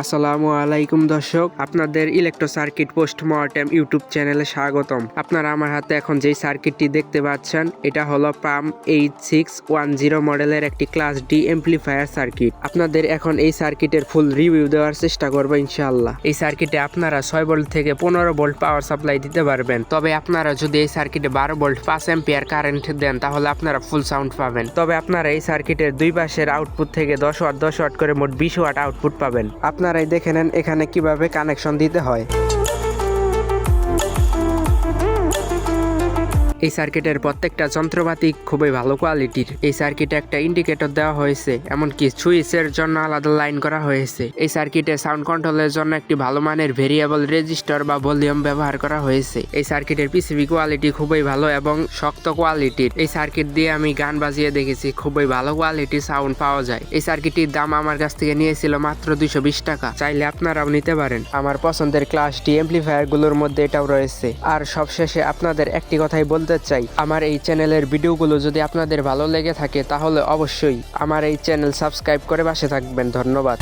আসসালামু আলাইকুম দর্শক, আপনাদের ইলেকট্রো সার্কিট পোস্টমর্টেম ইউটিউব চ্যানেলে স্বাগতম। আপনারা আমার হাতে এখন যেই সার্কিটটি দেখতে পাচ্ছেন, এটা হলো পাম 8610 মডেলের একটি ক্লাস ডি এমপ্লিফায়ার সার্কিট। আপনাদের এখন এই সার্কিটের ফুল রিভিউ দেওয়ার চেষ্টা করবো ইনশাআল্লাহ। এই সার্কিটে আপনারা 6 ভোল্ট থেকে 15 ভোল্ট পাওয়ার সাপ্লাই দিতে পারবেন। তবে আপনারা যদি এই সার্কিটে 12 ভোল্ট 5 অ্যাম্পিয়ার কারেন্ট দেন তাহলে আপনারা ফুল সাউন্ড পাবেন। তবে আপনারা এই সার্কিটের দুই পাশের আউটপুট থেকে 10 ওয়াট করে মোট 20 ওয়াট আউটপুট পাবেন। আপনারাই দেখে নেন এখানে কিভাবে কানেকশন দিতে হয়। এই সার্কিটের প্রত্যেকটা যন্ত্রপাতি খুবই ভালো কোয়ালিটির। এই সার্কিটে একটা ইন্ডিকেটর দেওয়া হয়েছে, এমনকি সুইচের জন্য আলাদা লাইন করা হয়েছে। এই সার্কিটে সাউন্ড কন্ট্রোলের জন্য একটি ভালো মানের ভেরিয়েবল রেজিস্টার বা ভলিউম ব্যবহার করা হয়েছে। এই সার্কিটের পিসিবি কোয়ালিটি খুবই ভালো এবং শক্ত কোয়ালিটির। এই সার্কিট দিয়ে আমি গান বাজিয়ে দেখেছি, খুবই ভালো কোয়ালিটির সাউন্ড পাওয়া যায়। এই সার্কিটটির দাম আমার কাছ থেকে নিয়েছিল মাত্র 220 টাকা। চাইলে আপনারাও নিতে পারেন। আমার পছন্দের ক্লাস ডি এমপ্লিফায়ার গুলোর মধ্যে এটাও রয়েছে। আর সবশেষে আপনাদের একটি কথাই বলতে চাই, আমার এই চ্যানেলের ভিডিওগুলো যদি আপনাদের ভালো লেগে থাকে তাহলে অবশ্যই আমার এই চ্যানেল সাবস্ক্রাইব করে পাশে থাকবেন। ধন্যবাদ।